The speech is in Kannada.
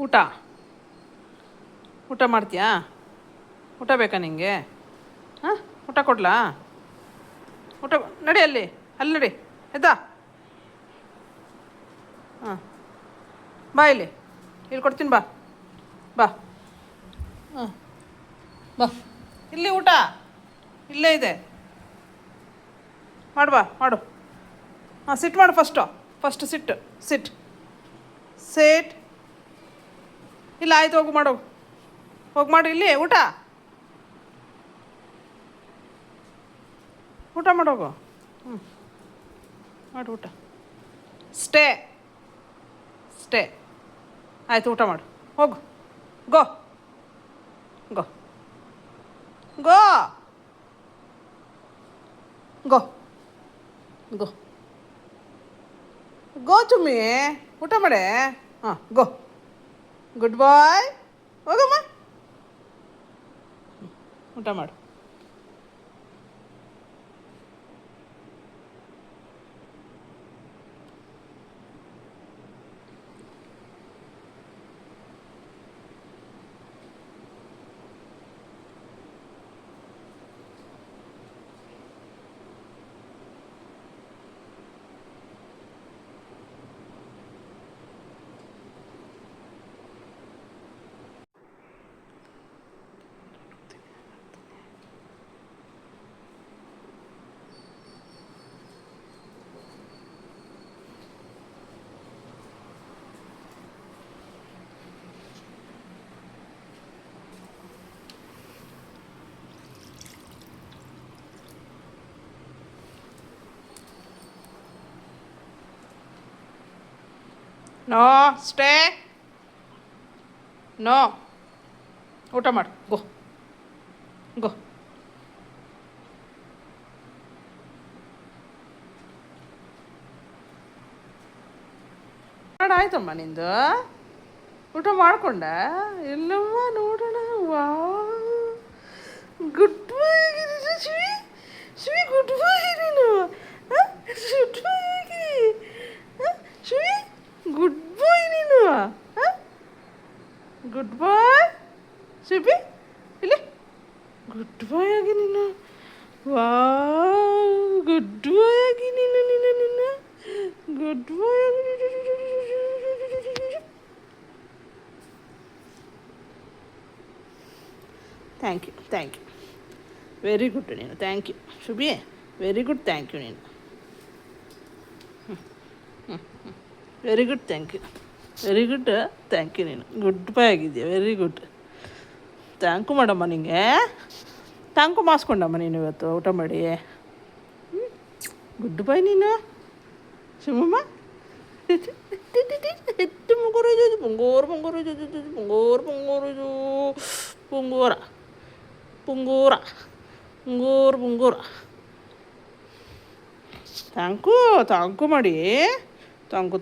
ಊಟ ಊಟ ಮಾಡ್ತೀಯಾ? ಊಟ ಬೇಕಾ ನಿಂಗೆ? ಹಾಂ, ಊಟ ಕೊಡ್ಲಾ? ಊಟ ನಡಿ, ಅಲ್ಲಿ ನಡಿ, ಎದ್ದಾ. ಹಾಂ, ಬಾ ಇಲ್ಲಿ ಕೊಡ್ತೀನಿ, ಬಾ ಬಾ. ಹಾಂ, ಬಾ, ಇಲ್ಲಿ ಊಟ ಇಲ್ಲೇ ಇದೆ. ಮಾಡು. ಹಾಂ, ಸಿಟ್ ಮಾಡು ಫಸ್ಟ್ ಸಿಟ್. ಇಲ್ಲ, ಆಯ್ತು, ಹೋಗಿ ಮಾಡು ಇಲ್ಲಿ ಊಟ ಮಾಡೋಗು. ಹ್ಞೂ, ಮಾಡು ಊಟ. ಸ್ಟೇ. ಆಯಿತು, ಊಟ ಮಾಡು. ಹೋಗು. ಗೋ ಗೋ ಗೋ ಗೋ ಗೋ ಗೋ ಚುಮ್ಮಿ, ಊಟ ಮಾಡೆ. ಹಾಂ, ಗೋ. ಗುಡ್ ಬಾಯ್. ಹೋಗಮ್ಮ, ಊಟ ಮಾಡು. No, stay. ನೋ, ಊಟ ಮಾಡು. ಗೋ ಆಯ್ತಮ್ಮ ನಿಂದು. ಊಟ ಮಾಡ್ಕೊಂಡ ಎಲ್ಲಮ್ಮ ನೋಡೋಣ. ವಾ, ಗುಡ್ ಬಾಯ್ ಆಗಿದ್ದೀನಿ ಶಿವಿ ಗುಡ್ ಬಾಯ್ ನೀನು. ಗುಡ್ ಬಾಯ್ ಆಗಿ ಶಿವಿ, ಗುಡ್ ಬಾಯ್ ನೀನು. ಗುಡ್ ಬಾಯ್ ಶಿವಿ, ಇಲ್ಲಿ ಗುಡ್ ಬಾಯ್ ಆಗಿ ನೀನು. ವಾ, ಗುಡ್ ಬಾಯ್ ಆಗಿ ನೀನು ಗುಡ್ ಬಾಯ್ ಆಗಿ. ಥ್ಯಾಂಕ್ ಯು ವೆರಿ ಗುಡ್ ನೀನು. Thank you Shubhi, very good. Thank you ನೀನು. Very good. ಥ್ಯಾಂಕ್ ಯು ನೀನು. ಗುಡ್ ಬಾಯ್ ಆಗಿದೆಯಾ, ವೆರಿ ಗುಡ್. ಥ್ಯಾಂಕು ಮಾಡಮ್ಮ ನಿಂಗೆ. ಥ್ಯಾಂಕು ಮಾಡಿಸ್ಕೊಂಡಮ್ಮ ನೀನು ಇವತ್ತು ಊಟ ಮಾಡಿ. ಗುಡ್ ಬಾಯ್ ನೀನು ಶಿವಮ್ಮ. ಹೆಚ್ಚು ಮುಂಗೋರು ಇದು ಪುಂಗೂರ. ಥ್ಯಾಂಕು ಮಾಡಿ. ಥ್ಯಾಂಕು